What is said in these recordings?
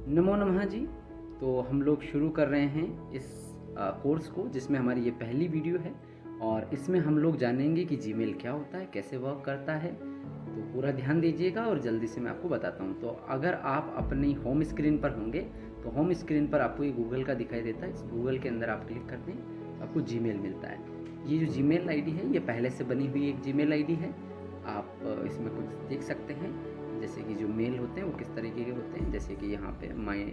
नमो नमः जी। तो हम लोग शुरू कर रहे हैं इस कोर्स को, जिसमें हमारी ये पहली वीडियो है और इसमें हम लोग जानेंगे कि जीमेल क्या होता है, कैसे वर्क करता है। तो पूरा ध्यान दीजिएगा और जल्दी से मैं आपको बताता हूँ। तो अगर आप अपनी होम स्क्रीन पर होंगे तो होम स्क्रीन पर आपको ये गूगल का दिखाई देता है। इस गूगल के अंदर आप क्लिक करते हैं तो आपको जीमेल मिलता है। ये जो जीमेल आईडी है ये पहले से बनी हुई एक जीमेल आईडी है। आप इसमें कुछ देख सकते हैं, जैसे कि जो मेल होते हैं वो किस तरीके के होते हैं। जैसे कि यहाँ पे माय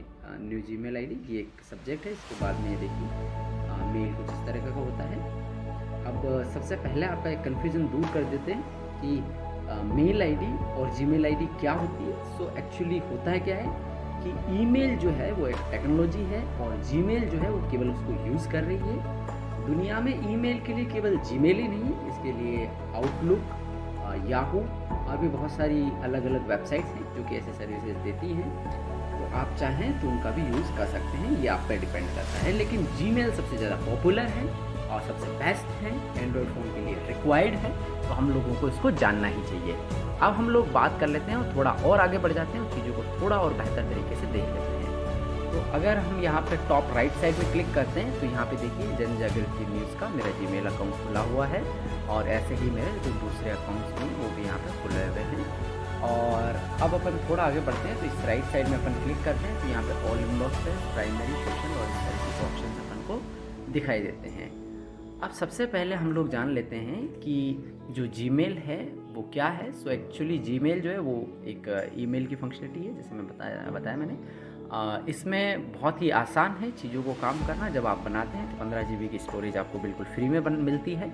न्यू जीमेल आईडी ये एक सब्जेक्ट है। इसके बाद में ये देखिए मेल कुछ इस तरह का होता है। अब सबसे पहले आपका एक कन्फ्यूज़न दूर कर देते हैं कि मेल आईडी और जीमेल आईडी क्या होती है। सो एक्चुअली होता है क्या है कि ईमेल जो है वो एक टेक्नोलॉजी है और जीमेल जो है वो केवल उसको यूज़ कर रही है। दुनिया में ईमेल के लिए केवल जीमेल ही नहीं, इसके लिए आउटलुक, याहू और भी बहुत सारी अलग अलग वेबसाइट्स हैं जो कि ऐसे सर्विसेज देती हैं। तो आप चाहें तो उनका भी यूज़ कर सकते हैं, ये आप पे डिपेंड करता है। लेकिन जीमेल सबसे ज़्यादा पॉपुलर है और सबसे बेस्ट है, एंड्रॉयड फ़ोन के लिए रिक्वायर्ड है। तो हम लोगों को इसको जानना ही चाहिए। अब हम लोग बात कर लेते हैं और थोड़ा और आगे बढ़ जाते हैं और चीज़ों को थोड़ा और बेहतर तरीके से देख लेते हैं। तो अगर हम यहाँ पे टॉप राइट साइड में क्लिक करते हैं तो यहाँ पे देखिए जन जागृति न्यूज़ का मेरा जीमेल अकाउंट खुला हुआ है और ऐसे ही मेरे जो दूसरे अकाउंट्स हैं वो भी यहाँ पे खुले हुए हैं। और अब अपन थोड़ा आगे बढ़ते हैं तो इस राइट साइड में अपन क्लिक करते हैं तो यहाँ पे ऑल इनबॉक्स है, प्राइमरी, सोशल और इस तरह के ऑप्शन अपन को दिखाई देते हैं। अब सबसे पहले हम लोग जान लेते हैं कि जो जीमेल है वो क्या है। सो एक्चुअली जीमेल जो है वो एक ईमेल की फंक्शनलिटी है, जैसे मैं बताया मैंने। इसमें बहुत ही आसान है चीज़ों को काम करना। जब आप बनाते हैं तो 15 GB की स्टोरेज आपको बिल्कुल फ्री में मिलती है,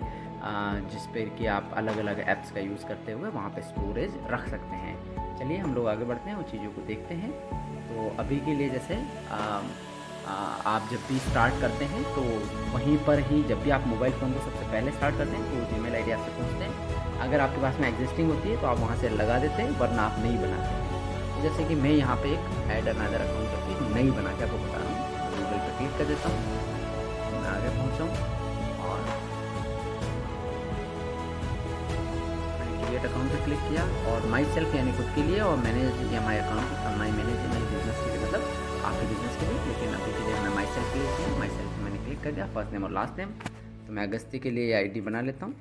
जिस पर कि आप अलग अलग ऐप्स का यूज़ करते हुए वहाँ पे स्टोरेज रख सकते हैं। चलिए हम लोग आगे बढ़ते हैं और चीज़ों को देखते हैं। तो अभी के लिए जैसे आप जब भी स्टार्ट करते हैं तो वहीं पर ही, जब भी आप मोबाइल फ़ोन को सबसे पहले स्टार्ट करते हैं तो जीमेल आईडी आपसे पूछते हैं। अगर आपके पास में एग्जिस्टिंग होती है तो आप वहाँ से लगा देते हैं, वरना आप नहीं बनाते हैं। जैसे कि मैं यहाँ पे एक ऐड अनदर अकाउंट करके नई बना के आपको बता रहा हूँ। गूगल पे क्लिक कर देता हूँ, मैं आगे पहुँचा हूँ और क्रिएट अकाउंट पे क्लिक किया और माई सेल्फ यानी खुद के लिए और मैनेज या my account my manage my business के लिए, मतलब आपके बिजनेस के लिए। लेकिन अभी के लिए मैं माई सेल्फ क्लिक किया, माई सेल्फ मैंने क्लिक कर दिया, फर्स्ट नेम और लास्ट नेम। तो मैं अगस्ती के लिए आईडी बना लेता हूँ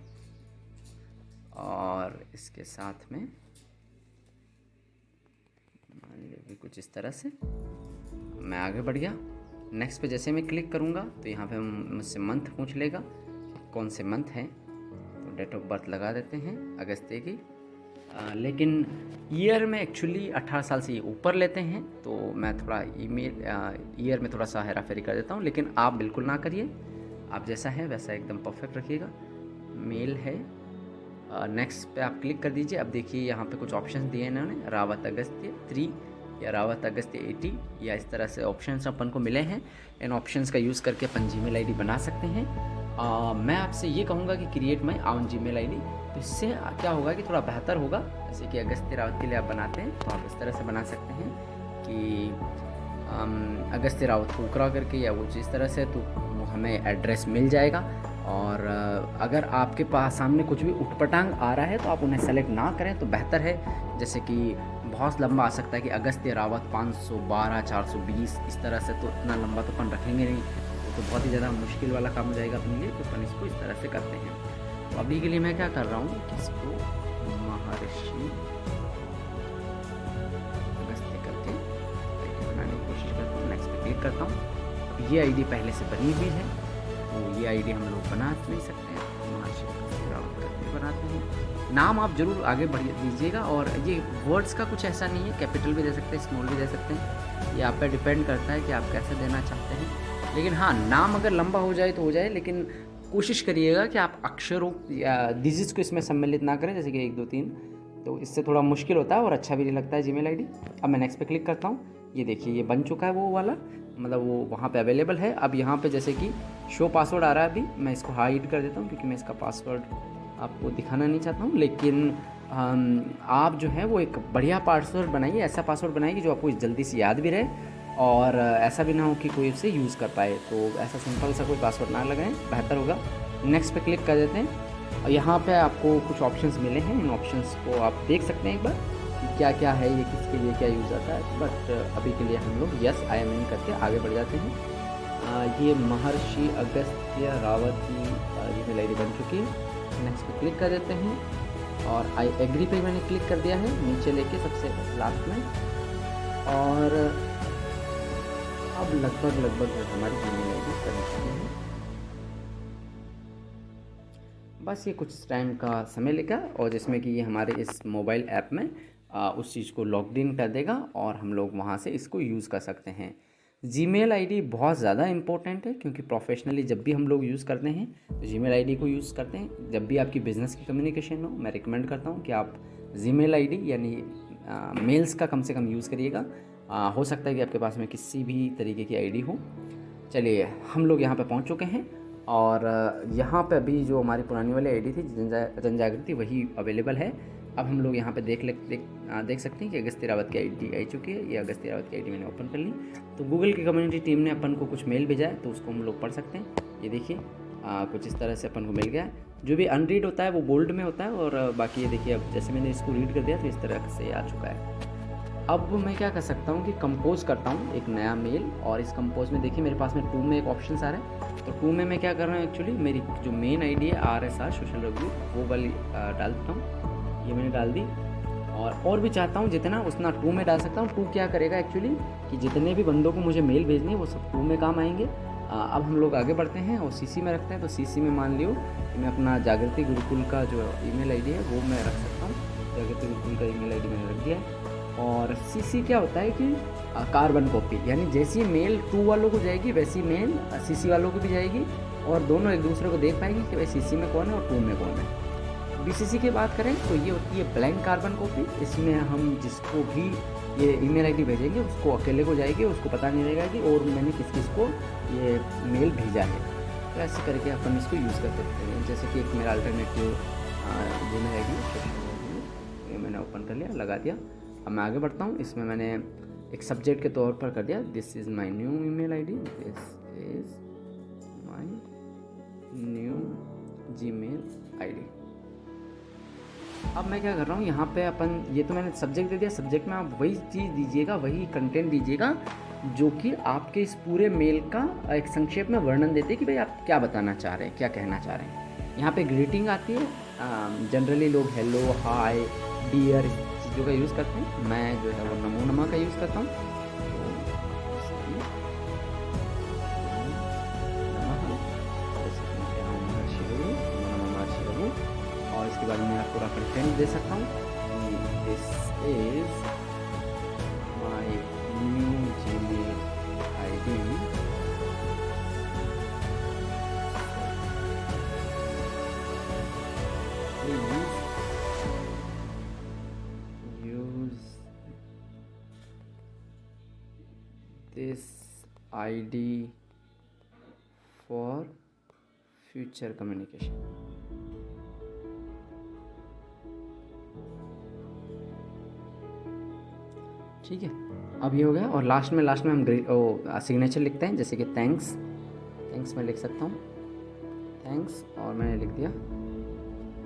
और इसके साथ में कुछ इस तरह से मैं आगे बढ़ गया। नेक्स्ट पे जैसे मैं क्लिक करूँगा तो यहाँ पे मुझसे मंथ पूछ लेगा कौन से मंथ हैं। तो डेट ऑफ बर्थ लगा देते हैं अगस्ते की। लेकिन ईयर में एक्चुअली 18 साल से ऊपर लेते हैं, तो मैं थोड़ा ईयर में थोड़ा सा हेरा फेरी कर देता हूँ। लेकिन आप बिल्कुल ना करिए, आप जैसा है वैसा एकदम परफेक्ट रखिएगा। मेल है। नेक्स्ट पे आप क्लिक कर दीजिए। अब देखिए यहाँ पे कुछ ऑप्शन दिए हैं इन्होंने, रावत अगस्त्य 3 या रावत अगस्त्य 80 या इस तरह से ऑप्शंस अपन को मिले हैं। इन ऑप्शंस का यूज़ करके अपन जीमेल आईडी बना सकते हैं। मैं आपसे ये कहूँगा कि क्रिएट माई आउन जीमेल आईडी। तो इससे क्या होगा कि थोड़ा बेहतर होगा। जैसे कि अगस्त्य रावत के लिए आप बनाते हैं तो आप इस तरह से बना सकते हैं कि अगस्त्य रावत कोकरा करके या वो जिस तरह से, तो हमें एड्रेस मिल जाएगा। और अगर आपके पास सामने कुछ भी उटपटांग आ रहा है तो आप उन्हें सेलेक्ट ना करें तो बेहतर है। जैसे कि बहुत लंबा आ सकता है कि अगस्त्य रावत 512 420 इस तरह से, तो इतना लंबा तो अपन रखेंगे नहीं, तो बहुत ही ज़्यादा मुश्किल वाला काम हो जाएगा अपने लिए। तो अपन इसको इस तरह से करते हैं। तो अभी के लिए मैं क्या कर रहा हूँ कि इसको महर्षि अगस्त्य करके बनाने की कोशिश करता हूँ। नेक्स्ट पे क्लिक करता हूँ। ये आईडी पहले से बनी हुई है तो ये आईडी हम लोग बना नहीं सकते हैं, करके बनाते हैं। नाम आप जरूर आगे बढ़ दीजिएगा। और ये वर्ड्स का कुछ ऐसा नहीं है, कैपिटल भी दे सकते हैं, स्मॉल भी दे सकते हैं, ये आप पे डिपेंड करता है कि आप कैसे देना चाहते हैं। लेकिन हाँ, नाम अगर लंबा हो जाए तो हो जाए, लेकिन कोशिश करिएगा कि आप अक्षरों या डिजिट्स को इसमें सम्मिलित ना करें, जैसे कि 1 2 3। तो इससे थोड़ा मुश्किल होता है और अच्छा भी नहीं लगता है जीमेल आईडी। अब मैं नेक्स्ट पे क्लिक करता हूँ। ये देखिए ये बन चुका है वो वाला, मतलब वो वहाँ पे अवेलेबल है। अब यहाँ पे जैसे कि शो पासवर्ड आ रहा है, अभी मैं इसको हाइड कर देता हूँ क्योंकि मैं इसका पासवर्ड आपको दिखाना नहीं चाहता हूँ। लेकिन आप जो है वो एक बढ़िया पासवर्ड बनाइए, ऐसा पासवर्ड बनाइए कि जो आपको जल्दी से याद भी रहे और ऐसा भी ना हो कि कोई उसे यूज़ कर पाए। तो ऐसा सिंपल सा कोई पासवर्ड ना लगाएं, बेहतर होगा। नेक्स्ट पे क्लिक कर देते हैं और यहाँ पे आपको कुछ ऑप्शंस मिले हैं। इन ऑप्शंस को आप देख सकते हैं एक बार। कि क्या क्या है, ये किसके लिए क्या यूज़ आता है, बट अभी के लिए हम लोग यस आई एम इन करके आगे बढ़ जाते हैं। ये महर्षि अगस्त्य रावत की ईमेल आईडी बन चुकी है। नेक्स्ट पे क्लिक कर देते हैं और आई एग्री पे मैंने क्लिक कर दिया है नीचे लेके सबसे लास्ट में। और अब लगभग हमारी ईमेल आईडी बन चुकी है। बस ये कुछ टाइम का समय लेगा और जिसमें कि ये हमारे इस मोबाइल ऐप में उस चीज़ को लॉग्ड इन कर देगा और हम लोग वहाँ से इसको यूज़ कर सकते हैं। जीमेल आईडी बहुत ज़्यादा इंपॉर्टेंट है क्योंकि प्रोफेशनली जब भी हम लोग यूज़ करते हैं तो जीमेल आईडी को यूज़ करते हैं। जब भी आपकी बिज़नेस की कम्युनिकेशन हो, मैं रिकमेंड करता हूँ कि आप जीमेल आईडी यानी मेल्स का कम से कम यूज़ करिएगा। हो सकता है कि आपके पास में किसी भी तरीके की आईडी हो। चलिए हम लोग यहाँ पे पहुँच चुके हैं और यहाँ पे अभी जो हमारी पुरानी वाली आईडी थी जन जागृति वही अवेलेबल है। अब हम लोग यहाँ पे देख सकते हैं कि अगस्त्य रावत की आईडी आई चुकी है। ये अगस्त्य रावत की आईडी मैंने ओपन कर ली। तो गूगल की कम्युनिटी टीम ने अपन को कुछ मेल भेजा है तो उसको हम लोग पढ़ सकते हैं। ये देखिए कुछ इस तरह से अपन को मिल गया है। जो भी अनरीड होता है वो बोल्ड में होता है और बाकी ये देखिए अब जैसे मैंने इसको रीड कर दिया तो इस तरह से आ चुका है। अब मैं क्या कर सकता हूँ कि कंपोज करता हूँ एक नया मेल और इस कंपोज में देखिए मेरे पास में 2 में एक ऑप्शन आ रहा है। तो 2 में मैं क्या कर रहा हूँ, एक्चुअली मेरी जो मेन आईडी है RSR सोशल रघु वो वाली डाल देता हूँ। ये मैंने डाल दी और भी चाहता हूँ जितना उतना 2 में डाल सकता हूँ। 2 क्या करेगा एक्चुअली कि जितने भी बंदों को मुझे मेल भेजनी है वो सब 2 में काम आएंगे। अब हम लोग आगे बढ़ते हैं और CC में रखते हैं। तो CC में मान लियो कि मैं अपना जागृति गुरुकुल का जो ईमेल आईडी है वो मैं रख सकता हूँ। जागृति गुरुकुल का ईमेल आईडी मैंने रख दिया है। और CC क्या होता है कि कार्बन कॉपी, यानी जैसी मेल 2 वालों को जाएगी वैसी मेल CC वालों को भी जाएगी और दोनों एक दूसरे को देख पाएंगे कि भाई CC में कौन है और 2 में कौन है। BCC की बात करें तो ये होती है ब्लैंक कार्बन कॉपी। इसमें हम जिसको भी ये ईमेल आईडी भेजेंगे उसको अकेले को जाएगी, उसको पता नहीं रहेगा कि और मैंने किस किस को ये मेल भेजा है। तो ऐसे करके अपन इसको यूज़ कर सकते हैं। जैसे कि एक मेरा अल्टरनेटिव ईमेल आईडी ये मैंने ओपन कर लिया, लगा दिया। अब मैं आगे बढ़ता हूँ। इसमें मैंने एक सब्जेक्ट के तौर पर कर दिया this is my new email ID, this is my new Gmail ID. अब मैं क्या कर रहा हूँ यहाँ पे अपन ये तो मैंने सब्जेक्ट दे दिया। सब्जेक्ट में आप वही चीज़ दीजिएगा, वही कंटेंट दीजिएगा जो कि आपके इस पूरे मेल का एक संक्षेप में वर्णन देते हैं कि भाई आप क्या बताना चाह रहे हैं, क्या कहना चाह रहे हैं। यहाँ पे ग्रीटिंग आती है। जनरली लोग हेलो, हाय, डियर चीज़ों का यूज़ करते हैं। मैं जो है वो नमो नमः का यूज़ करता हूँ। और इसके बाद मैं पूरा कंटेंट दे सकता हूँ। This is my new Gmail ID, please use this ID for future communication. ठीक है, अब ये हो गया। और लास्ट में हम सिग्नेचर लिखते हैं, जैसे कि थैंक्स मैं लिख सकता हूँ थैंक्स, और मैंने लिख दिया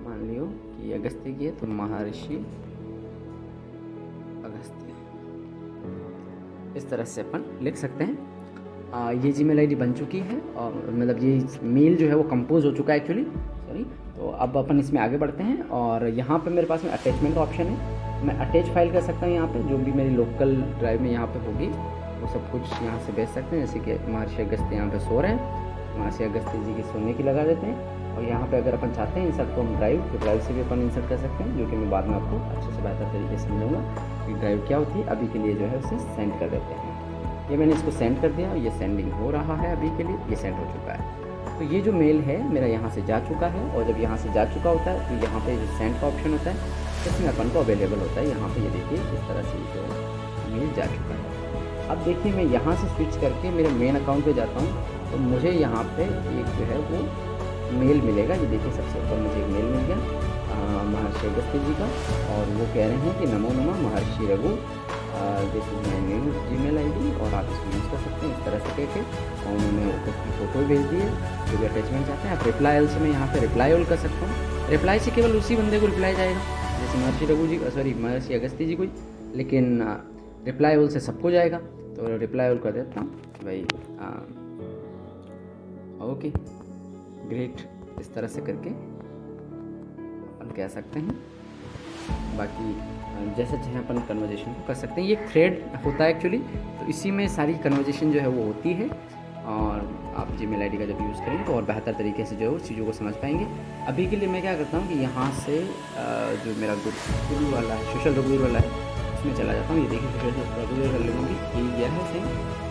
मान लियो कि अगस्त्य की है तो महर्षि अगस्त्य। इस तरह से अपन लिख सकते हैं। ये जीमेल आईडी बन चुकी है और मतलब ये मेल जो है वो कंपोज हो चुका है एक्चुअली, सॉरी। तो अब अपन इसमें आगे बढ़ते हैं और यहाँ पे मेरे पास में अटैचमेंट ऑप्शन है। मैं अटैच फाइल कर सकता हूँ। यहाँ पे जो भी मेरी लोकल ड्राइव में यहाँ पे होगी वो सब कुछ यहाँ से भेज सकते हैं। जैसे कि महर्षि अगस्त्य यहाँ पे सो रहे हैं, महर्षि अगस्त्य जी के सोने की लगा देते हैं। और यहाँ पे अगर अपन चाहते हैं इंसर्ट को हम ड्राइव, तो ड्राइव से भी अपन इंसर्ट कर सकते हैं, जो कि मैं बाद में आपको अच्छे से बेहतर तरीके से समझाऊंगा कि ड्राइव क्या होती है। अभी के लिए जो है उसे सेंड कर देते हैं। ये मैंने इसको सेंड कर दिया और ये सेंडिंग हो रहा है। अभी के लिए ये सेंड हो चुका है। तो ये जो मेल है मेरा यहाँ से जा चुका है। और जब यहाँ से जा चुका होता है तो यहाँ पे जो सेंड का ऑप्शन होता है इसमें अपन को अवेलेबल होता है। यहाँ पे ये देखिए इस तरह से जो मेल जा चुका है। अब देखिए मैं यहाँ से स्विच करके मेरे मेन अकाउंट पे जाता हूँ तो मुझे यहाँ पे एक जो है वो मेल मिलेगा। ये देखिए सबसे ऊपर मुझे एक मेल मिल गया महर्षि अगस्त्य जी का, और वो कह रहे हैं कि नमो नमः महर्षि Raghu, this is my new Gmail ID, और आप इसको यूज़ कर सकते हैं इस तरह से कह के। और उन्होंने उसकी फ़ोटो भेज दी है जो भी अटैचमेंट चाहते हैं। आप रिप्लाई ऑल से मैं यहाँ पे रिप्लाई ऑल कर सकता हूँ। रिप्लाई से केवल उसी बंदे को रिप्लाई जाएगा जैसे महर्षि रघु जी सॉरी महर्षि अगस्त्य जी को, लेकिन रिप्लाई ऑल से सबको जाएगा। तो रिप्लाई ऑल कर देता हूँ भाई, ओके ग्रेट, इस तरह से करके अपन कह सकते हैं। बाकी जैसे चाहे अपन कन्वर्जेशन को कर सकते हैं। ये थ्रेड होता है एक्चुअली, तो इसी में सारी कन्वर्जेशन जो है वो होती है। और आप Gmail ID का जब यूज़ करेंगे तो और बेहतर तरीके से जो है उस चीज़ों को समझ पाएंगे। अभी के लिए मैं क्या करता हूँ कि यहाँ से जो मेरा गुरु वाला है, सोशल रघुवीर वाला है, उसमें चला जाता हूँ। ये देखिए सोशल रघुवीर कर लूँगी, ये गया है सेम।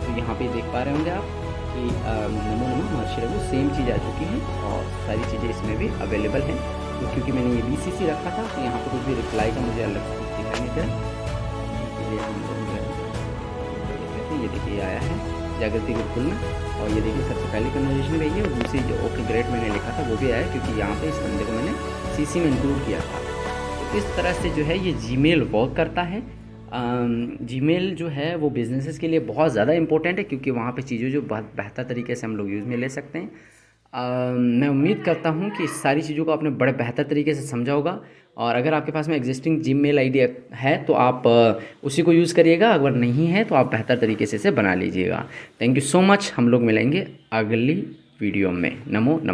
तो यहाँ पे देख पा रहे होंगे आप कि नमो नमः महर्षि रघु सेम चीज़ आ चुकी है और सारी चीज़ें इसमें भी अवेलेबल हैं। तो क्योंकि मैंने ये BCC रखा था, तो यहाँ पर कुछ भी रिप्लाई का मुझे अलग से दिखाई नहीं दे रहा। ये देखिए आया है जागृति गुरुकुल में, और ये देखिए सबसे पहली कन्वर्जेशन गई है, और दूसरी जो ओके ग्रेट मैंने लिखा था वो भी आया, क्योंकि यहाँ पे इस बंदे को मैंने CC में इंक्लूड किया था। तो इस तरह से जो है ये Gmail वर्क करता है। Gmail जो है वो बिजनेसेस के लिए बहुत ज़्यादा इंपॉर्टेंट है, क्योंकि वहाँ पे चीज़ें जो बहुत बेहतर तरीके से हम लोग यूज़ में ले सकते हैं। मैं उम्मीद करता हूँ कि इस सारी चीज़ों को आपने बड़े बेहतर तरीके से समझा होगा। और अगर आपके पास में एग्जिस्टिंग Gmail ID है तो आप उसी को यूज़ करिएगा, अगर नहीं है तो आप बेहतर तरीके से इसे बना लीजिएगा। Thank you so much. हम लोग मिलेंगे अगली वीडियो में। नमो नमः।